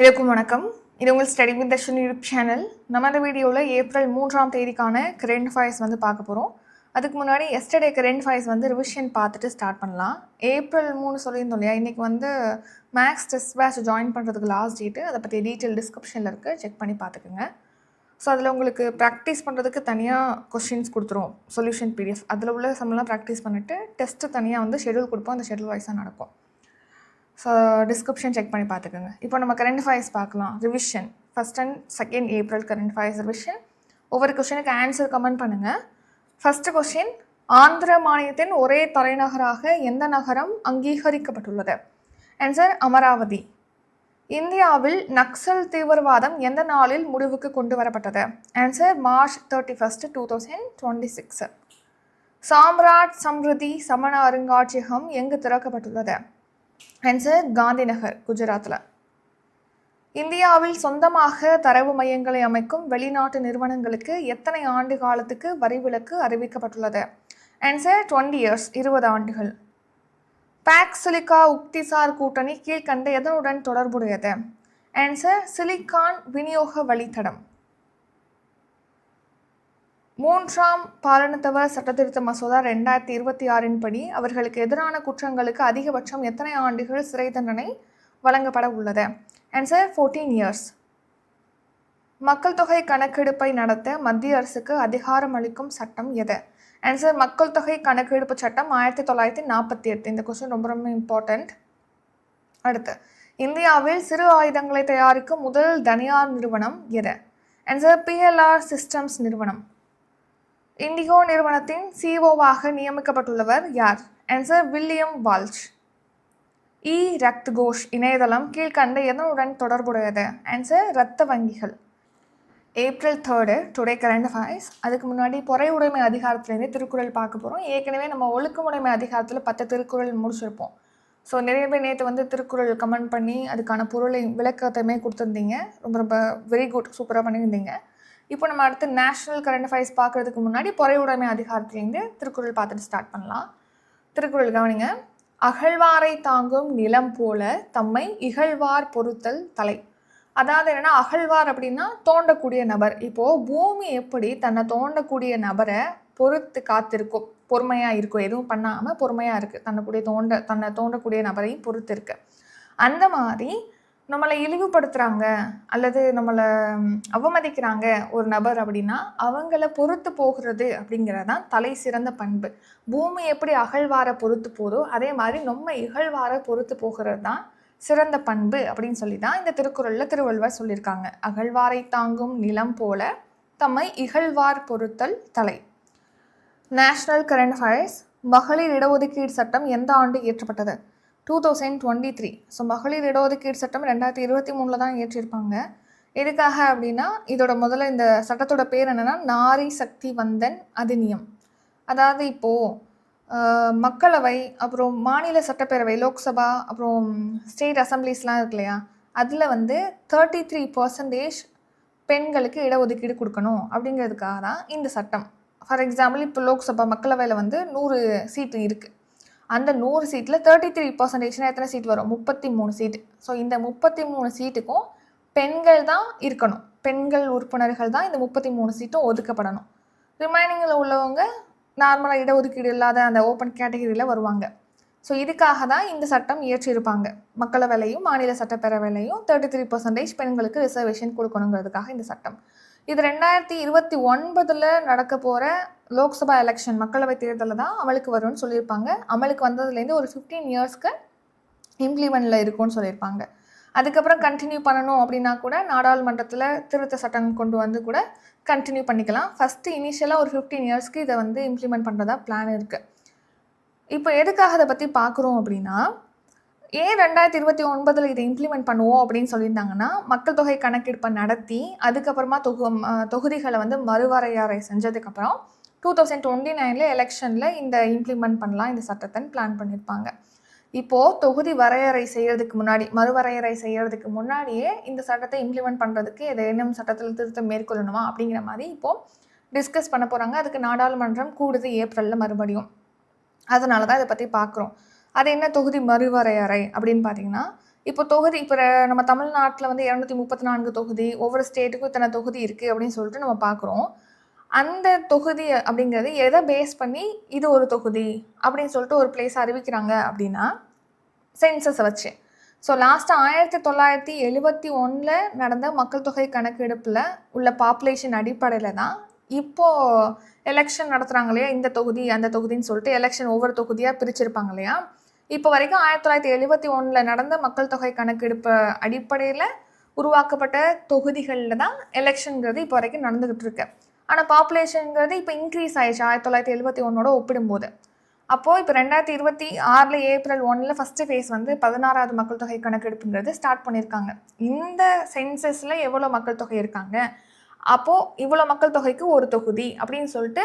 எல்லாருக்கும் வணக்கம். இது உங்கள் study with Darshan YouTube channel. நம்ம இந்த வீடியோவில் ஏப்ரல் 3ஆம் தேதிக்கான கரண்ட் அஃபேர்ஸ் பார்க்க போகிறோம். அதுக்கு முன்னாடி எஸ்டர்டே கரண்ட் அஃபேர்ஸ் ரிவிஷன் பார்த்துட்டு ஸ்டார்ட் பண்ணலாம். ஏப்ரல் 3 சொல்லியிருந்தோம் இல்லையா, இன்றைக்கி மேக்ஸ் டெஸ்ட் பேட்ச் ஜாயின் பண்ணுறதுக்கு லாஸ்ட் டேட்டு. அதை பற்றி டீட்டெயில் டிஸ்கிரிப்ஷனில் இருக்குது, செக் பண்ணி பார்த்துக்குங்க. ஸோ அதில் உங்களுக்கு ப்ராக்டிஸ் பண்ணுறதுக்கு தனியாக கொஸ்டின்ஸ் கொடுத்துருவோம், சொல்யூஷன் பிடிஎஃப். அதில் உள்ள சம்மெல்லாம் ப்ராக்டிஸ் பண்ணிவிட்டு டெஸ்ட்டு தனியாக ஷெடியூல் கொடுப்போம். அந்த ஷெடியூல் வைஸாக நடக்கும். ஸோ டிஸ்கிரிப்ஷன் செக் பண்ணி பார்த்துக்கோங்க. இப்போ நம்ம கரண்ட் அஃபேர்ஸ் பார்க்கலாம். Revision 1st and 2nd April current affairs revision. ஒவ்வொரு கொஸ்டினுக்கு ஆன்சர் கமெண்ட் பண்ணுங்கள். ஃபஸ்ட்டு கொஸ்டின், ஆந்திர மாநிலத்தின் ஒரே தலைநகராக எந்த நகரம் அங்கீகரிக்கப்பட்டுள்ளது? ஆன்சர் அமராவதி. இந்தியாவில் நக்சல் தீவிரவாதம் எந்த நாளில் முடிவுக்கு கொண்டு வரப்பட்டது? Answer March 31, 2026. சாம்ராட் சம்ருதி சமண அருங்காட்சியகம் எங்கு திறக்கப்பட்டுள்ளது? ஆன்சர் காந்தி நகர், குஜராத்தில். இந்தியாவில் சொந்தமாக தரவு மையங்களை அமைக்கும் வெளிநாட்டு நிறுவனங்களுக்கு எத்தனை ஆண்டு காலத்துக்கு வரி விலக்கு அறிவிக்கப்பட்டுள்ளது? ஆன்சர் 20 years, 20 ஆண்டுகள். பாக் சிலிக்கா உக்திசார் கூட்டணி கீழ்கண்ட எதனுடன் தொடர்புடையது? ஆன்சர் சிலிக்கான் விநியோக வழித்தடம். 3ஆம் பாலினத்தவர் சட்டத்திருத்த மசோதா 2026 படி அவர்களுக்கு எதிரான குற்றங்களுக்கு அதிகபட்சம் எத்தனை ஆண்டுகள் சிறை தண்டனை வழங்கப்பட உள்ளது? Answer 14 years. மக்கள் தொகை கணக்கெடுப்பை நடத்த மத்திய அரசுக்கு அதிகாரம் அளிக்கும் சட்டம் எது? ஆன்சர் மக்கள் தொகை கணக்கெடுப்பு சட்டம் 1948. இந்த கொஸ்டின் ரொம்ப ரொம்ப இம்பார்ட்டண்ட். அடுத்து, இந்தியாவில் சிறு ஆயுதங்களை தயாரிக்கும் முதல் தனியார் நிறுவனம் எது? ஆன்சர் PLR சிஸ்டம்ஸ் நிறுவனம். இண்டிகோ நிறுவனத்தின் சிஓவாக நியமிக்கப்பட்டுள்ளவர் யார்? Answer William Walsh. Rakt Kosh இணையதளம் கீழ்கண்ட எதனுடன் தொடர்புடையது? ஆன்சர் இரத்த வங்கிகள். April 3 today current affairs. அதுக்கு முன்னாடி பொறை உடைமை அதிகாரத்துலேருந்து திருக்குறள் பார்க்க போகிறோம். ஏற்கனவே நம்ம ஒழுக்கமுடைமை அதிகாரத்தில் 10 திருக்குறள் முடிச்சிருப்போம். ஸோ நிறைய பேர் நேற்று திருக்குறள் கமெண்ட் பண்ணி அதுக்கான பொருளை விளக்கத்தையுமே கொடுத்துருந்தீங்க. ரொம்ப ரொம்ப வெரி குட், சூப்பராக பண்ணியிருந்தீங்க. இப்போ நம்ம அடுத்து நேஷனல் கரண்ட் அஃபேர்ஸ் பார்க்குறதுக்கு முன்னாடி பொறை உடைமை அதிகாரத்துலேருந்து திருக்குறள் பார்த்துட்டு ஸ்டார்ட் பண்ணலாம். திருக்குறள் கவனிங்க. அகழ்வாரை தாங்கும் நிலம் போல தம்மை இகழ்வார் பொறுத்தல் தலை. அதாவது என்னென்னா, அகழ்வார் அப்படின்னா தோண்டக்கூடிய நபர். இப்போது பூமி எப்படி தன்னை தோண்டக்கூடிய நபரை பொறுத்து காத்திருக்கும், பொறுமையாக இருக்கும், எதுவும் பண்ணாமல் பொறுமையாக இருக்குது, தன்னை தோண்டக்கூடிய நபரையும் பொறுத்து இருக்கு. அந்த மாதிரி நம்மளை இழிவுபடுத்துகிறாங்க அல்லது நம்மளை அவமதிக்கிறாங்க ஒரு நபர் அப்படின்னா அவங்கள பொறுத்து போகிறது அப்படிங்கிறதான் தலை சிறந்த பண்பு. பூமி எப்படி அகழ்வாரை பொறுத்து போதோ அதே மாதிரி நம்ம இகழ்வாரை பொறுத்து போகிறது தான் சிறந்த பண்பு அப்படின்னு சொல்லி தான் இந்த திருக்குறளில் திருவள்ளுவர் சொல்லியிருக்காங்க. அகழ்வாரை தாங்கும் நிலம் போல தம்மை இகழ்வார் பொறுத்தல் தலை. National current affairs. மகளிர் இடஒதுக்கீடு சட்டம் எந்த ஆண்டு இயற்றப்பட்டது? 2023. ஸோ மகளிர் இடஒதுக்கீடு சட்டம் 2023 தான் இயற்றியிருப்பாங்க. எதுக்காக அப்படின்னா, இதோட முதல்ல இந்த சட்டத்தோட பேர் என்னென்னா நாரி சக்தி வந்தன் அதிநியம். அதாவது இப்போது மக்களவை, அப்புறம் மாநில சட்டப்பேரவை, லோக்சபா, அப்புறம் ஸ்டேட் அசம்பிளிஸ்லாம் இருக்கு இல்லையா, அதில் 33% பெண்களுக்கு இடஒதுக்கீடு கொடுக்கணும் அப்படிங்கிறதுக்காக தான் இந்த சட்டம். ஃபார் எக்ஸாம்பிள், இப்போ லோக்சபா மக்களவையில் 100 சீட்டு இருக்குது. அந்த 100 சீட்டில் 33% எத்தனை சீட் வரும்? 33 சீட்டு. ஸோ இந்த 33 சீட்டுக்கும் பெண்கள் தான் இருக்கணும், பெண்கள் உறுப்பினர்கள் தான் இந்த 33 சீட்டும் ஒதுக்கப்படணும். ரிமைனிங்கில் உள்ளவங்க நார்மலாக இடஒதுக்கீடு இல்லாத அந்த ஓப்பன் கேட்டகரியில் வருவாங்க. ஸோ இதுக்காக தான் இந்த சட்டம் இயற்றியிருப்பாங்க. மக்களவையிலையும் மாநில சட்டப்பேரவையிலையும் 33% பெண்களுக்கு ரிசர்வேஷன் கொடுக்கணுங்கிறதுக்காக இந்த சட்டம். இது 2029 நடக்க போகிற லோக்சபா எலெக்ஷன், மக்களவை தேர்தலில் தான் அமலுக்கு வரும்னு சொல்லியிருப்பாங்க. அமலுக்கு வந்ததுலேருந்து ஒரு 15 இயர்ஸ்க்கு இம்ப்ளிமெண்ட்டில் இருக்கும்னு சொல்லியிருப்பாங்க. அதுக்கப்புறம் கண்டினியூ பண்ணணும் அப்படின்னா கூட நாடாளுமன்றத்தில் திருத்த சட்டம் கொண்டு வந்து கூட கண்டினியூ பண்ணிக்கலாம். ஃபஸ்ட்டு இனிஷியலாக ஒரு 15 இயர்ஸ்க்கு இதை இம்ப்ளிமெண்ட் பண்ணுறதா பிளான் இருக்குது. இப்போ எதுக்காக அதை பற்றி பார்க்குறோம் அப்படின்னா, ஏன் 2029 இதை இம்ப்ளிமெண்ட் பண்ணுவோம் அப்படின்னு சொல்லியிருந்தாங்கன்னா, மக்கள் தொகை கணக்கெடுப்பை நடத்தி அதுக்கப்புறமா தொகுதிகளை மறுவரையறை செஞ்சதுக்கப்புறம் 2029 எலெக்ஷனில் இந்த இம்ப்ளிமெண்ட் பண்ணலாம் இந்த சட்டத்தை பிளான் பண்ணியிருப்பாங்க. இப்போது தொகுதி வரையறை செய்கிறதுக்கு முன்னாடி, மறுவரையறை செய்கிறதுக்கு முன்னாடியே இந்த சட்டத்தை இம்ப்ளிமெண்ட் பண்ணுறதுக்கு ஏதேனும் சட்டத்தில் திருத்தம் மேற்கொள்ளணுமா அப்படிங்கிற மாதிரி இப்போது டிஸ்கஸ் பண்ண போகிறாங்க. அதுக்கு நாடாளுமன்றம் கூடுது ஏப்ரலில் மறுபடியும். அதனால தான் இதை பற்றி பார்க்குறோம். அது என்ன தொகுதி மறுவரையறை அப்படின்னு பார்த்தீங்கன்னா, இப்போ தொகுதி இப்போ நம்ம தமிழ்நாட்டில் வந்து 234 தொகுதி, ஒவ்வொரு ஸ்டேட்டுக்கும் இத்தனை தொகுதி இருக்குது அப்படின்னு சொல்லிட்டு நம்ம பார்க்குறோம். அந்த தொகுதி அப்படிங்கிறது எதை பேஸ் பண்ணி இது ஒரு தொகுதி அப்படின்னு சொல்லிட்டு ஒரு பிளேஸ் அறிவிக்கிறாங்க அப்படின்னா சென்சஸை வச்சு. ஸோ லாஸ்ட்டு 1971 நடந்த மக்கள் தொகை கணக்கெடுப்பில் உள்ள பாப்புலேஷன் அடிப்படையில் தான் இப்போது எலெக்ஷன் நடத்துகிறாங்க இல்லையா, இந்த தொகுதி அந்த தொகுதின்னு சொல்லிட்டு எலெக்ஷன் ஒவ்வொரு தொகுதியாக பிரிச்சிருப்பாங்க இல்லையா. இப்போ வரைக்கும் 1971 நடந்த மக்கள் தொகை கணக்கெடுப்பு அடிப்படையில் உருவாக்கப்பட்ட தொகுதிகளில் தான் எலெக்ஷனுங்கிறது இப்போ வரைக்கும் நடந்துக்கிட்டு இருக்கு. ஆனால் பாப்புலேஷனுங்கிறது இப்போ இன்க்ரீஸ் ஆயிடுச்சு 1971 ஒப்பிடும்போது. அப்போது இப்போ 2026 ஏப்ரல் 1 ஃபஸ்ட்டு ஃபேஸ் வந்து 16வது மக்கள் தொகை கணக்கெடுப்புங்கிறது ஸ்டார்ட் பண்ணியிருக்காங்க. இந்த சென்சஸில் எவ்வளோ மக்கள் தொகை இருக்காங்க, அப்போது இவ்வளோ மக்கள் தொகைக்கு ஒரு தொகுதி அப்படின்னு சொல்லிட்டு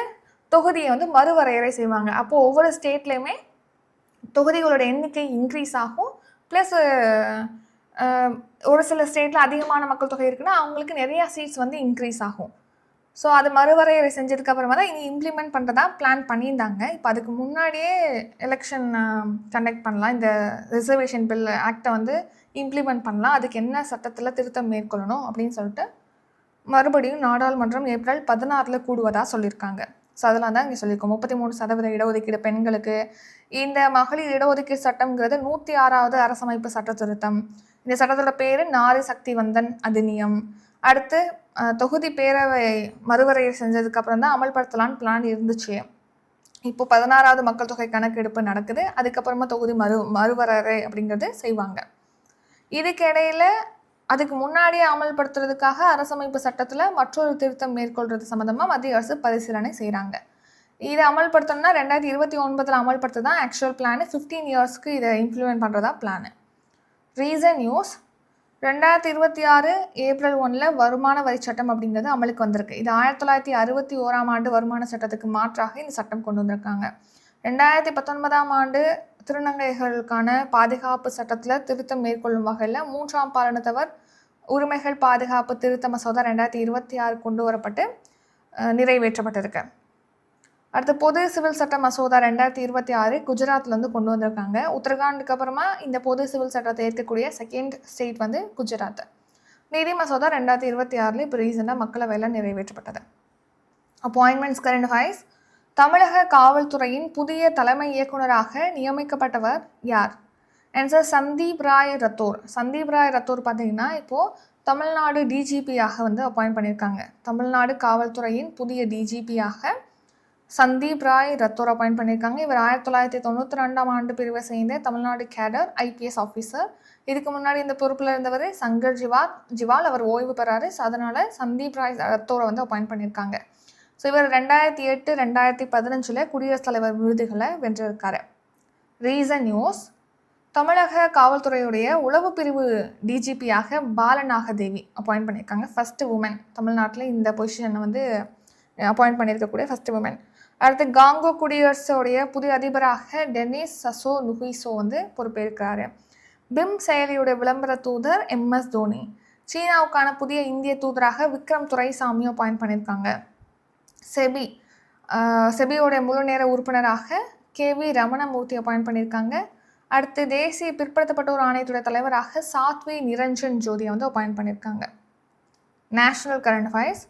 தொகுதியை வந்து மறுவரையறை செய்வாங்க. அப்போது ஒவ்வொரு ஸ்டேட்லேயுமே தொகுதிகளோட எண்ணிக்கை இன்க்ரீஸ் ஆகும். ப்ளஸ் ஒரு சில ஸ்டேட்டில் அதிகமான மக்கள் தொகை இருக்குன்னா அவங்களுக்கு நிறையா சீட்ஸ் வந்து இன்க்ரீஸ் ஆகும். ஸோ அது மறுவரையறை செஞ்சதுக்கப்புறமா தான் இனி இம்ப்ளிமெண்ட் பண்ணுறதா பிளான் பண்ணியிருந்தாங்க. இப்போ அதுக்கு முன்னாடியே எலெக்ஷன் கண்டக்ட் பண்ணலாம், இந்த ரிசர்வேஷன் பில் ஆக்டை வந்து இம்ப்ளிமெண்ட் பண்ணலாம், அதுக்கு என்ன சட்டத்தில் திருத்தம் மேற்கொள்ளணும் அப்படின்னு சொல்லிட்டு மறுபடியும் நாடாளுமன்றம் ஏப்ரல் 16 கூடுவதாக சொல்லியிருக்காங்க. ஸோ அதெல்லாம் தான் இங்கே சொல்லியிருக்கோம். 33% இடஒதுக்கீடு பெண்களுக்கு. இந்த மகளிர் இடஒதுக்கீடு சட்டம்ங்கிறது 106வது அரசமைப்பு சட்ட திருத்தம். இந்த சட்டத்தோட பேர் நாரி சக்தி வந்தன் அதிநியம். அடுத்து தொகுதி பேரவை மறுவரையை செஞ்சதுக்கப்புறம் தான் அமல்படுத்தலான்னு பிளான் இருந்துச்சு. இப்போ 16வது மக்கள் தொகை கணக்கெடுப்பு நடக்குது. அதுக்கப்புறமா தொகுதி மறுவரையறை அப்படிங்கிறது செய்வாங்க. இதுக்கிடையில் அதுக்கு முன்னாடியே அமல்படுத்துறதுக்காக அரசமைப்பு சட்டத்தில் மற்றொரு திருத்தம் மேற்கொள்வது சம்மந்தமாக மத்திய அரசு பரிசீலனை செய்கிறாங்க. இதை அமல்படுத்தணும்னா 2029 அமல்படுத்த தான் ஆக்சுவல் பிளானு. 15 இயர்ஸ்க்கு இதை இம்ப்ளிமெண்ட் பண்ணுறதா பிளானு. ரீசன் நியூஸ் 2026 ஏப்ரல் 1 வருமான வரி சட்டம் அப்படிங்கிறது அமலுக்கு வந்திருக்கு. இது 1961 வருமான சட்டத்துக்கு மாற்றாக இந்த சட்டம் கொண்டு வந்திருக்காங்க. 2019 திருநங்கைகளுக்கான பாதுகாப்பு சட்டத்தில் திருத்தம் மேற்கொள்ளும் வகையில் 3ஆம் பாலினத்தவர் உரிமைகள் பாதுகாப்பு திருத்த மசோதா 2026 கொண்டு வரப்பட்டு நிறைவேற்றப்பட்டிருக்கு. அடுத்து பொது சிவில் சட்ட மசோதா 2026 குஜராத்லேருந்து கொண்டு வந்திருக்காங்க. உத்தரகாண்டுக்கு அப்புறமா இந்த பொது சிவில் சட்டத்தை ஏற்கக்கூடிய செகண்ட் ஸ்டேட் வந்து குஜராத். நிதி மசோதா 2026 இப்போ ரீசெண்டாக மக்களவையில் நிறைவேற்றப்பட்டது. Appointments current affairs. தமிழக காவல்துறையின் புதிய தலைமை இயக்குநராக நியமிக்கப்பட்டவர் யார்? ஆன்சர் சந்தீப் ராய் ரத்தோர். சந்தீப் ராய் ரத்தோர் பார்த்தீங்கன்னா இப்போது தமிழ்நாடு டிஜிபியாக வந்து அப்பாயிண்ட் பண்ணியிருக்காங்க. தமிழ்நாடு காவல்துறையின் புதிய டிஜிபியாக சந்தீப் ராய் ரத்தோர் அப்பாயிண்ட் பண்ணியிருக்காங்க. இவர் 1992 பிரிவை சேர்ந்த தமிழ்நாடு கேடர் ஐபிஎஸ் ஆஃபீஸர். இதுக்கு முன்னாடி இந்த பொறுப்பில் இருந்தவர் சங்கர் ஜிவால் அவர் ஓய்வு பெறாரு. ஸோ அதனால் சந்தீப் ராய் ரத்தோரை வந்து அப்பாயிண்ட் பண்ணியிருக்காங்க. ஸோ இவர் 2008 2015 குடியரசுத் தலைவர் விருதுகளை வென்றிருக்காரு. Reason news. தமிழக காவல்துறையுடைய உளவு பிரிவு டிஜிபியாக பாலநாகதேவி அப்பாயிண்ட் பண்ணியிருக்காங்க. ஃபர்ஸ்ட் உமன் தமிழ்நாட்டில் இந்த பொசிஷனை வந்து அப்பாயிண்ட் பண்ணியிருக்கக்கூடிய ஃபர்ஸ்ட் உமன். அடுத்து காங்கோ குடியரசுடைய புதிய அதிபராக டெனிஸ் சசோ நுகிசோ வந்து பொறுப்பேற்கிறாரு. பிம் செயலியுடைய விளம்பர தூதர் MS தோனி. சீனாவுக்கான புதிய இந்திய தூதராக விக்ரம் துரைசாமி அப்பாயிண்ட் பண்ணியிருக்காங்க. செபியோடைய முழு நேர உறுப்பினராக KV ரமணமூர்த்தி அப்பாயிண்ட் பண்ணியிருக்காங்க. அடுத்து தேசிய பிற்படுத்தப்பட்டோர் ஆணையத்துடைய தலைவராக சாத்வி நிரஞ்சன் ஜோதியை வந்து அப்பாயிண்ட் பண்ணியிருக்காங்க. National current affairs.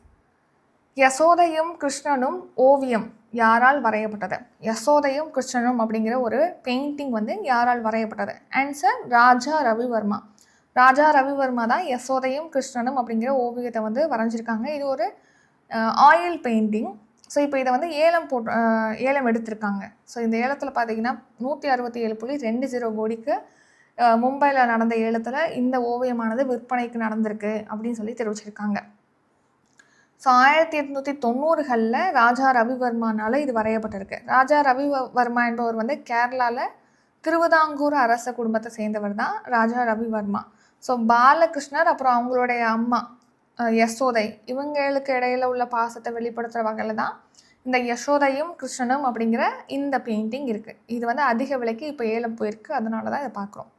யசோதையும் கிருஷ்ணனும் ஓவியம் யாரால் வரையப்பட்டது? யசோதையும் கிருஷ்ணனும் அப்படிங்கிற ஒரு பெயிண்டிங் வந்து யாரால் வரையப்பட்டது? ஆன்சர் ராஜா ரவிவர்மா. ராஜா ரவிவர்மா தான் யசோதையும் கிருஷ்ணனும் அப்படிங்கிற ஓவியத்தை வந்து வரைஞ்சிருக்காங்க. இது ஒரு ஆயில் பெயிண்டிங். ஸோ இப்போ இதை வந்து ஏலம் எடுத்திருக்காங்க. ஸோ இந்த ஏலத்தில் பார்த்தீங்கன்னா 167.20 கோடிக்கு மும்பையில் நடந்த ஏலத்தில் இந்த ஓவியமானது விற்பனைக்கு நடந்திருக்கு அப்படின்னு சொல்லி தெரிவிச்சிருக்காங்க. ஸோ 1890களில் ராஜா ரவிவர்மானால் இது வரையப்பட்டிருக்கு. ராஜா ரவிவர்மா என்பவர் வந்து கேரளாவில் திருவிதாங்கூர் அரச குடும்பத்தை சேர்ந்தவர் தான் ராஜா ரவிவர்மா. ஸோ பாலகிருஷ்ணர் அப்புறம் அவங்களுடைய அம்மா யசோதை இவங்களுக்கு இடையில உள்ள பாசத்தை வெளிப்படுத்துகிற வகையில் தான் இந்த யசோதையும் கிருஷ்ணனும் அப்படிங்கிற இந்த பெயிண்டிங் இருக்குது. இது வந்து அதிக விலைக்கு இப்போ ஏலம் போயிருக்கு, அதனால தான் இதை பார்க்குறோம்.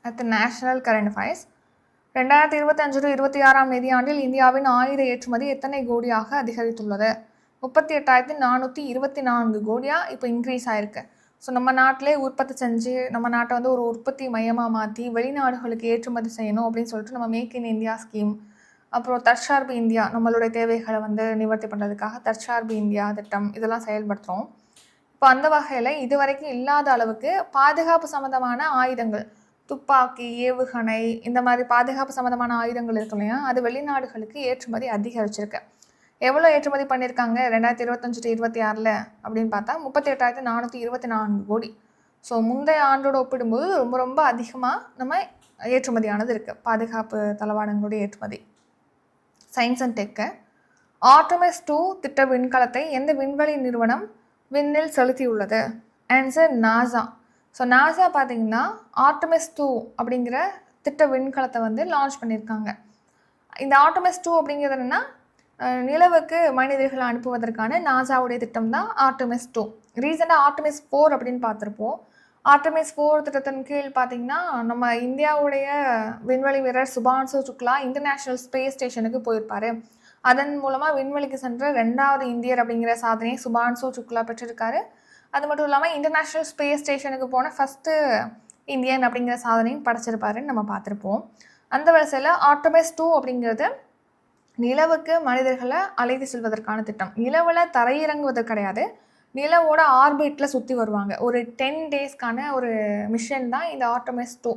அடுத்து நேஷனல் கரண்ட் அஃபேர்ஸ். 2025-26 நிதியாண்டில் இந்தியாவின் ஆயுத ஏற்றுமதி எத்தனை கோடியாக அதிகரித்துள்ளது? 38,424 கோடியாக இப்போ இன்க்ரீஸ் ஆயிருக்கு. ஸோ நம்ம நாட்டிலே உற்பத்தி செஞ்சு நம்ம நாட்டை வந்து ஒரு உற்பத்தி மையமாக மாற்றி வெளிநாடுகளுக்கு ஏற்றுமதி செய்யணும் அப்படின்னு சொல்லிட்டு நம்ம மேக் இன் இந்தியா ஸ்கீம், அப்புறம் தற்சார்பு இந்தியா, நம்மளுடைய தேவைகளை வந்து நிவர்த்தி பண்ணுறதுக்காக தற்சார்பு இந்தியா திட்டம் இதெல்லாம் செயல்படுத்துகிறோம். இப்போ அந்த வகையில் இது வரைக்கும் இல்லாத அளவுக்கு பாதுகாப்பு சம்மந்தமான ஆயுதங்கள், துப்பாக்கி, ஏவுகணை, இந்த மாதிரி பாதுகாப்பு சம்மந்தமான ஆயுதங்கள் இருக்கு இல்லையா, அது வெளிநாடுகளுக்கு ஏற்றுமதி அதிகரிச்சிருக்கு. எவ்வளோ ஏற்றுமதி பண்ணியிருக்காங்க 2025-26 அப்படின்னு பார்த்தா 38,424 கோடி. ஸோ முந்தைய ஆண்டோடு ஒப்பிடும்போது ரொம்ப ரொம்ப அதிகமாக நம்ம ஏற்றுமதியானது இருக்குது பாதுகாப்பு தளவாடங்களுடைய ஏற்றுமதி. சயின்ஸ் அண்ட் டெக்கு, ஆர்டமிஸ் 2 திட்ட விண்கலத்தை எந்த விண்வெளி நிறுவனம் விண்ணில் செலுத்தியுள்ளது? Answer NASA. ஸோ நாசா பார்த்தீங்கன்னா ஆர்டமிஸ் 2 அப்படிங்கிற திட்ட விண்கலத்தை வந்து லான்ச் பண்ணியிருக்காங்க. இந்த ஆர்டமிஸ் 2 அப்படிங்கிறது என்னென்னா நிலவுக்கு மனிதர்களை அனுப்புவதற்கான நாசாவுடைய திட்டம் தான் ஆர்டமிஸ் 2. ரீசெண்டாக ஆர்டமிஸ் 4 அப்படின்னு பார்த்துருப்போம். ஆர்டமிஸ் 4 திட்டத்தின் கீழ் பார்த்தீங்கன்னா நம்ம இந்தியாவுடைய விண்வெளி வீரர் சுபான்சு சுக்லா இன்டர்நேஷ்னல் ஸ்பேஸ் ஸ்டேஷனுக்கு போயிருப்பார். அதன் மூலமாக விண்வெளிக்கு சென்ற 2வது இந்தியர் அப்படிங்கிற சாதனையை சுபான்சு சுக்லா பெற்றிருக்காரு. அது மட்டும் இல்லாமல் இன்டர்நேஷ்னல் ஸ்பேஸ் ஸ்டேஷனுக்கு போன ஃபஸ்ட்டு இந்தியன் அப்படிங்கிற சாதனையும் படைச்சிருப்பாருன்னு நம்ம பார்த்துருப்போம். அந்த வரிசையில் ஆர்டமிஸ் 2 அப்படிங்கிறது நிலவுக்கு மனிதர்களை அழைத்து செல்வதற்கான திட்டம். நிலவில் தரையிறங்குவது கிடையாது, நிலவோட ஆர்பிட்டில் சுற்றி வருவாங்க. ஒரு 10 டேஸ்க்கான ஒரு மிஷன் தான் இந்த ஆர்டமிஸ் 2.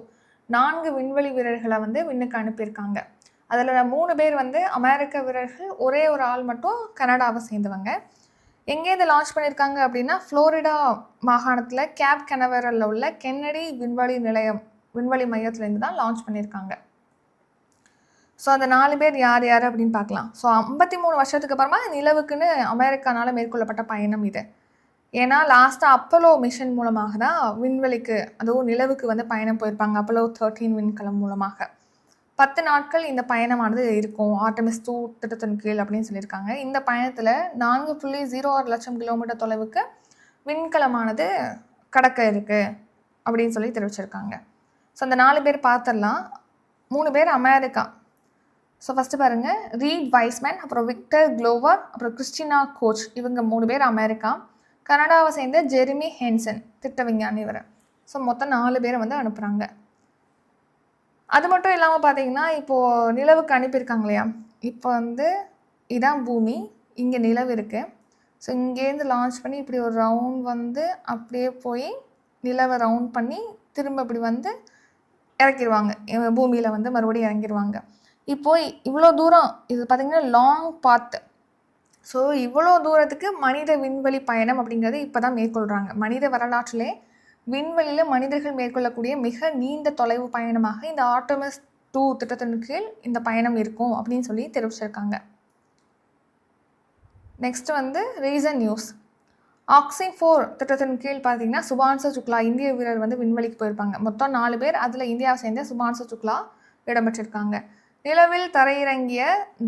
4 விண்வெளி வீரர்களை வந்து விண்ணுக்கு அனுப்பியிருக்காங்க. அதில் 3 பேர் வந்து அமெரிக்க வீரர்கள், ஒரே ஒரு ஆள் மட்டும் கனடாவை சேர்ந்தவங்க. எங்கே இதை லான்ச் பண்ணியிருக்காங்க அப்படின்னா ஃப்ளோரிடா மாகாணத்தில் கேப் கெனவரலில் உள்ள கென்னடி விண்வெளி மையத்துலேருந்து தான் லான்ச் பண்ணியிருக்காங்க. ஸோ அந்த 4 பேர் யார் யார் அப்படின்னு பார்க்கலாம். ஸோ 53 வருஷத்துக்கு அப்புறமா நிலவுக்குன்னு அமெரிக்கானால் மேற்கொள்ளப்பட்ட பயணம் இது. ஏன்னா லாஸ்ட்டாக அப்போலோ மிஷன் மூலமாக தான் விண்வெளிக்கு, அதுவும் நிலவுக்கு வந்து பயணம் போயிருப்பாங்க. அப்போலோ 13 விண்கலம் மூலமாக 10 நாட்கள் இந்த பயணமானது இருக்கும் ஆர்டமிஸ் 2 திட்டத்தின் கீழ் அப்படின்னு சொல்லியிருக்காங்க. இந்த பயணத்தில் 4.06 லட்சம் கிலோமீட்டர் தொலைவுக்கு விண்கலமானது கடக்க இருக்குது அப்படின்னு சொல்லி தெரிவிச்சிருக்காங்க. ஸோ அந்த 4 பேர் பார்த்துடலாம். 3 பேர் அமெரிக்கா. ஸோ ஃபஸ்ட்டு பாருங்கள், ரீட் வைஸ்மேன், அப்புறம் விக்டர் குளோவர், அப்புறம் கிறிஸ்டினா கோச், இவங்க 3 பேர் அமெரிக்கா. கனடாவை சேர்ந்த ஜெரிமி ஹென்சன் திட்ட விஞ்ஞானி இவர். ஸோ மொத்தம் 4 பேரை வந்து அனுப்புகிறாங்க. அது மட்டும் இல்லாமல் பார்த்தீங்கன்னா இப்போது நிலவுக்கு அனுப்பியிருக்காங்க இல்லையா, இப்போ வந்து இதான் பூமி, இங்கே நிலவு இருக்குது. ஸோ இங்கேருந்து லான்ச் பண்ணி இப்படி ஒரு ரவுண்ட் வந்து அப்படியே போய் நிலவை ரவுண்ட் பண்ணி திரும்ப இப்படி வந்து இறக்கிடுவாங்க, பூமியில் வந்து மறுபடியும் இறங்கிடுவாங்க. இப்போது இவ்வளோ தூரம் இது பார்த்திங்கன்னா லாங் பாத்து. ஸோ இவ்வளோ தூரத்துக்கு மனித விண்வெளி பயணம் அப்படிங்கிறது இப்போ தான் மேற்கொள்கிறாங்க. மனித வரலாற்றிலே விண்வெளியில் மனிதர்கள் மேற்கொள்ளக்கூடிய மிக நீண்ட தொலைவு பயணமாக இந்த ஆர்டமிஸ் 2 திட்டத்தின் கீழ் இந்த பயணம் இருக்கும் அப்படின்னு சொல்லி தெரிவிச்சிருக்காங்க. நெக்ஸ்ட் வந்து ரீசன் நியூஸ். ஆக்சி 4 திட்டத்தின் கீழ் பார்த்தீங்கன்னா சுபான்சு சுக்லா இந்திய வீரர் வந்து விண்வெளிக்கு போயிருப்பாங்க. மொத்தம் 4 பேர், அதில் இந்தியாவை சேர்ந்த சுபான்சு சுக்லா இடம்பெற்றிருக்காங்க. நிலவில் தரையிறங்கிய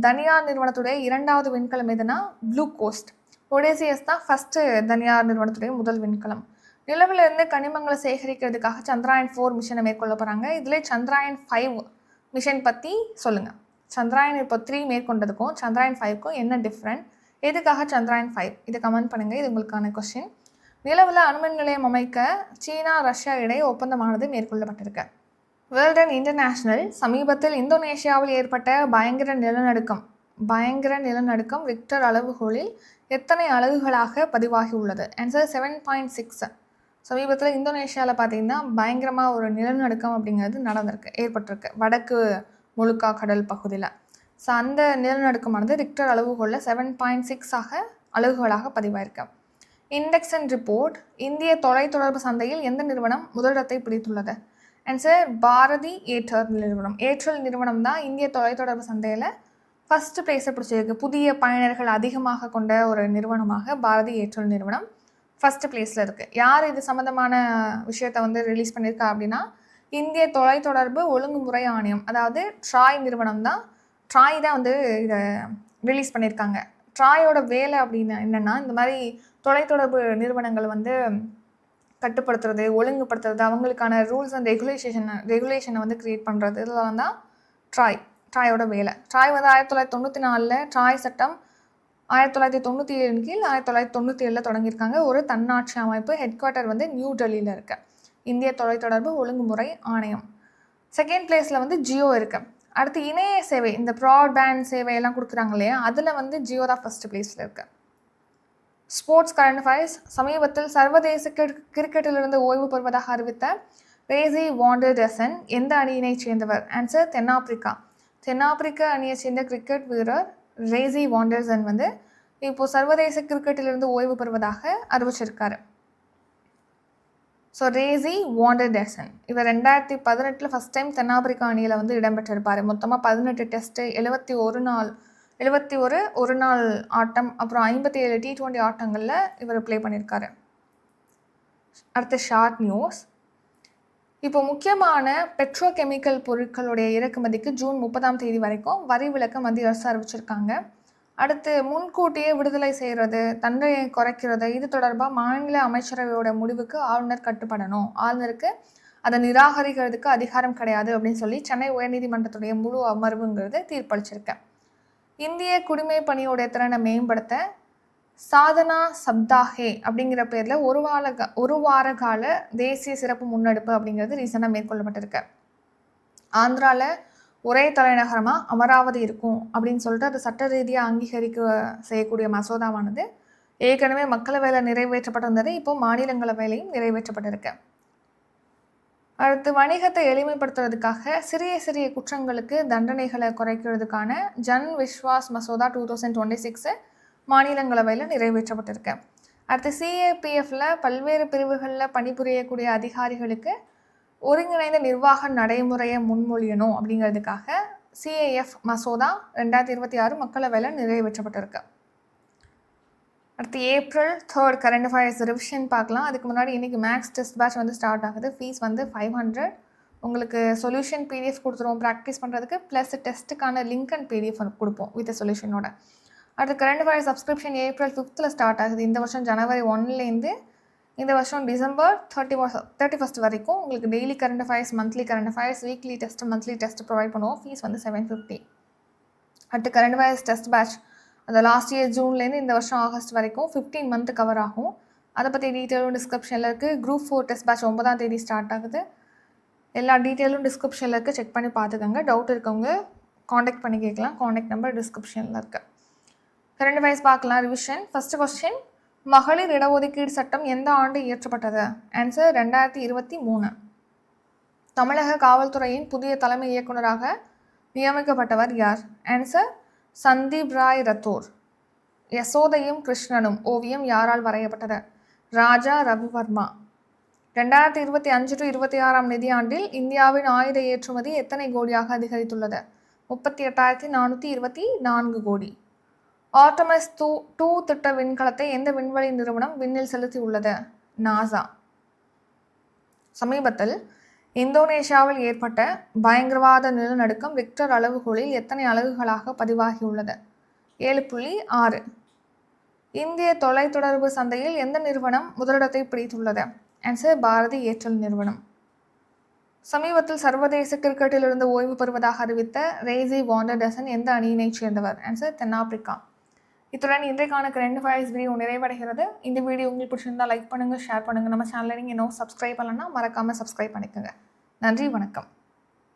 தனியார் நிறுவனத்துடைய 2வது விண்கலம் எதுனா ப்ளூ கோஸ்ட். ஒடேசியஸ் தான் ஃபஸ்ட்டு தனியார் நிறுவனத்துடைய முதல் விண்கலம். நிலவிலிருந்து கனிமங்களை சேகரிக்கிறதுக்காக சந்திராயன் 4 மிஷனை மேற்கொள்ள போகிறாங்க. இதில் சந்திராயன் 5 மிஷன் பற்றி சொல்லுங்கள். சந்திராயன் இப்போ 3 மேற்கொண்டதுக்கும் சந்திராயன் 5க்கும் என்ன டிஃப்ரெண்ட், எதுக்காக சந்திராயன் 5, இதை கமெண்ட் பண்ணுங்கள். இது உங்களுக்கான கொஸ்டின். நிலவில் அணுமின் நிலையம் அமைக்க சீனா ரஷ்யா இடையே ஒப்பந்தமானது மேற்கொள்ளப்பட்டிருக்கு. வேர்ல்ட் அண்ட் இன்டர்நேஷ்னல் சமீபத்தில் இந்தோனேஷியாவில் ஏற்பட்ட பயங்கர நிலநடுக்கம் ரிக்டர் அளவுகோலில் எத்தனை அலகுகளாக பதிவாகி உள்ளது? ஆன்சர் 7.6. சமீபத்தில் இந்தோனேஷியாவில் பார்த்தீங்கன்னா பயங்கரமாக ஒரு நிலநடுக்கம் அப்படிங்கிறது ஏற்பட்டிருக்கு வடக்கு முழுக்கா கடல் பகுதியில். ஸோ அந்த நிலநடுக்கமானது ரிக்டர் அளவுகோலில் 7.6 அலகுகளாக பதிவாயிருக்கு. Index and report. இந்திய தொலைத்தொடர்பு சந்தையில் எந்த நிறுவனம் முதலிடத்தை பிடித்துள்ளது? ஆன்சர் பாரதி ஏர்டெல் நிறுவனம். ஏர்டெல் நிறுவனம் தான் இந்திய தொலைத்தொடர்பு சந்தையில் ஃபஸ்ட்டு ப்ளேஸை பிடிச்சிருக்கு. புதிய பயனர்கள் அதிகமாக கொண்ட ஒரு நிறுவனமாக பாரதி ஏர்டெல் நிறுவனம் ஃபஸ்ட்டு ப்ளேஸில் இருக்குது. யார் இது சம்மந்தமான விஷயத்தை வந்து ரிலீஸ் பண்ணியிருக்கா அப்படின்னா இந்திய தொலைத்தொடர்பு ஒழுங்குமுறை ஆணையம், அதாவது ட்ராய் நிறுவனம் தான். ட்ராய் தான் வந்து இதை ரிலீஸ் பண்ணியிருக்காங்க. ட்ராயோட வேலை அப்படின்னு என்னென்னா இந்த மாதிரி தொலைத்தொடர்பு நிறுவனங்கள் வந்து கட்டுப்படுத்துறது, ஒழுங்குபடுத்துறது, அவங்களுக்கான ரூல்ஸ் அண்ட் ரெகுலேஷனை வந்து க்ரியேட் பண்ணுறது, இதெல்லாம் தான் ட்ராயோட வேலை. ட்ராய் வந்து 1994 ட்ராய் சட்டம் 1997 கீழ் 1997 தொடங்கியிருக்காங்க. ஒரு தன்னாட்சி அமைப்பு. ஹெட் குவார்ட்டர் வந்து நியூ டெல்லியில் இருக்கு. இந்திய தொலைத்தொடர்பு ஒழுங்குமுறை ஆணையம். செகண்ட் பிளேஸில் வந்து ஜியோ இருக்கு. அடுத்து இணைய சேவை, இந்த ப்ராட்பேண்ட் சேவையெல்லாம் கொடுக்குறாங்க இல்லையா, அதில் வந்து ஜியோ தான் ஃபர்ஸ்ட் பிளேஸில் இருக்கு. Sports current affairs. சமீபத்தில் சர்வதேச கிரிக்கெட்டிலிருந்து ஓய்வு பெறுவதாக அறிவித்த ரேசி வாண்டர்டெசன் எந்த அணியினை சேர்ந்தவர்? ஆன்சர் தென்னாப்பிரிக்கா. தென்னாப்பிரிக்க அணியை சேர்ந்த கிரிக்கெட் வீரர் ரேசி வாண்டர்சன் வந்து இப்போது சர்வதேச கிரிக்கெட்டிலிருந்து ஓய்வு பெறுவதாக அறிவிச்சிருக்காரு. ஸோ ரேசி வாண்டர்டெசன் இவர் 2018 ஃபஸ்ட் டைம் தென்னாப்பிரிக்கா அணியில் வந்து இடம்பெற்றிருப்பார். மொத்தமாக 18 டெஸ்ட்டு, 71 ஒரு நாள் ஆட்டம், அப்புறம் 57 T20 ஆட்டங்களில் இவர் ப்ளே பண்ணியிருக்காரு. அடுத்த ஷார்ட் நியூஸ். இப்போ முக்கியமான பெட்ரோகெமிக்கல் பொருட்களுடைய இறக்குமதிக்கு ஜூன் 30 வரைக்கும் வரி விலக்கு மத்திய அரசு அறிவிச்சிருக்காங்க. அடுத்து முன்கூட்டியே விடுதலை செய்கிறது, தண்டனையை குறைக்கிறது, இது தொடர்பாக மாநில அமைச்சரவையோட முடிவுக்கு ஆளுநர் கட்டுப்படணும். ஆளுநருக்கு அதை நிராகரிக்கிறதுக்கு அதிகாரம் கிடையாது அப்படின்னு சொல்லி சென்னை உயர்நீதிமன்றத்துடைய முழு அமர்வுங்கிறது தீர்ப்பளிச்சிருக்கேன். இந்திய குடிமை பணியோடைய திறனை மேம்படுத்த சாதனா சப்தாஹே அப்படிங்கிற பேரில் ஒரு வார கால தேசிய சிறப்பு முன்னெடுப்பு அப்படிங்கிறது ரீசெண்டாக மேற்கொள்ளப்பட்டிருக்கு. ஆந்திராவில் ஒரே தலைநகரமாக அமராவதி இருக்கும் அப்படின்னு சொல்லிட்டு அது சட்ட ரீதியாக அங்கீகரிக்க செய்யக்கூடிய மசோதாவானது ஏற்கனவே மக்களவையில் நிறைவேற்றப்பட்டிருந்தது. இப்போ மாநிலங்களவையிலையும் நிறைவேற்றப்பட்டிருக்கு. அடுத்து வணிகத்தை எளிமைப்படுத்துறதுக்காக சிறிய குற்றங்களுக்கு தண்டனைகளை குறைக்கிறதுக்கான ஜன் விஸ்வாஸ் மசோதா 2026 மாநிலங்களவையில் நிறைவேற்றப்பட்டிருக்கு. அடுத்து CAPFல பல்வேறு பிரிவுகளில் பணிபுரியக்கூடிய அதிகாரிகளுக்கு ஒருங்கிணைந்த நிர்வாக நடைமுறையை முன்மொழியணும் அப்படிங்கிறதுக்காக CAF மசோதா 2026 மக்களவையில் நிறைவேற்றப்பட்டிருக்கு. அடுத்து April 3 கரண்ட் அஃபேர்ஸ் ரிவிஷன் பார்க்கலாம். அதுக்கு முன்னாடி இன்றைக்கி மேக்ஸ் டெஸ்ட் பேட்ச் வந்து ஸ்டார்ட் ஆகுது. ஃபீஸ் வந்து 500. உங்களுக்கு சொல்யூஷன் PDF கொடுத்துருவோம் ப்ராக்டிஸ் பண்ணுறதுக்கு, ப்ளஸ் டெஸ்ட்டுக்கான லிங்க் அண்ட் PDF கொடுப்போம் வித் சொல்யூஷனோட. அடுத்து current affairs subscription April 5 start ஆகுது. இந்த வருஷம் January 1 இந்த வருஷம் December 31 வரைக்கும் உங்களுக்கு daily current affairs, monthly current affairs, weekly test, monthly test provide பண்ணுவோம். ஃபீஸ் வந்து 750. அடுத்து கரண்ட் அஃபேர்ஸ் டெஸ்ட் பேட்ச் அந்த லாஸ்ட் இயர் ஜூன்லேருந்து இந்த வருஷம் ஆகஸ்ட் வரைக்கும் 15 மந்த் கவர் ஆகும். அதை பற்றி டீட்டெயிலும் டிஸ்கிரிப்ஷனில் இருக்குது. Group 4 டெஸ்ட் பேட்ச் 9 ஸ்டார்ட் ஆகுது. எல்லா டீட்டெயிலும் டிஸ்கிரிப்ஷனில் இருக்குது, செக் பண்ணி பார்த்துக்கோங்க. டவுட் இருக்கவங்க காண்டாக்ட் பண்ணி கேட்கலாம். காண்டாக்ட் நம்பர் டிஸ்கிரிப்ஷனில் இருக்குது. கரண்ட் அஃபேர்ஸ் பார்க்கலாம். ரிவிஷன். ஃபஸ்ட்டு கொஸ்டின், மகளிர் இடஒதுக்கீடு சட்டம் எந்த ஆண்டு இயற்றப்பட்டது? ஆன்சர் 2023. தமிழக காவல்துறையின் புதிய தலைமை இயக்குநராக நியமிக்கப்பட்டவர் யார்? ஆன்சர் சந்தீப் ராய் ரத்தோர். யசோதையும் கிருஷ்ணனும் ஓவியம் யாரால் வரையப்பட்டது? ராஜா ரவிவர்மா. 2025-26 நிதியாண்டில் இந்தியாவின் ஆயுத ஏற்றுமதி எத்தனை கோடியாக அதிகரித்துள்ளது? 38,424 கோடி. ஆர்டமஸ் 2 திட்ட விண்கலத்தை எந்த விண்வெளி நிறுவனம் விண்ணில் செலுத்தியுள்ளது? நாசா. சமீபத்தில் இந்தோனேஷியாவில் ஏற்பட்ட பயங்கரவாத நிலநடுக்கம் ரிக்டர் அளவுகோலில் எத்தனை அலகுகளாக பதிவாகியுள்ளது? 7.6. இந்திய தொலைத்தொடர்பு சந்தையில் எந்த நிறுவனம் முதலிடத்தை பிடித்துள்ளது? ஆன்சர் பாரதி ஏர்டெல் நிறுவனம். சமீபத்தில் சர்வதேச கிரிக்கெட்டிலிருந்து ஓய்வு பெறுவதாக அறிவித்த ரேசி வாண்டர்டெசன் எந்த அணியினைச் சேர்ந்தவர்? ஆன்சர் தென்னாப்பிரிக்கா. இத்துடன் இன்றைக்கான கரண்ட் அஃபேர்ஸ் வீடியோ நிறைவடைகிறது. இந்த வீடியோ உங்களுக்கு பிடிச்சிருந்தால் லைக் பண்ணுங்கள், ஷேர் பண்ணுங்கள். நம்ம சேனலில் நீங்கள் இன்னும் சப்ஸ்கிரைப் பண்ணலன்னா மறக்காமல் சப்ஸ்கிரைப் பண்ணிக்கோங்க. நன்றி, வணக்கம்.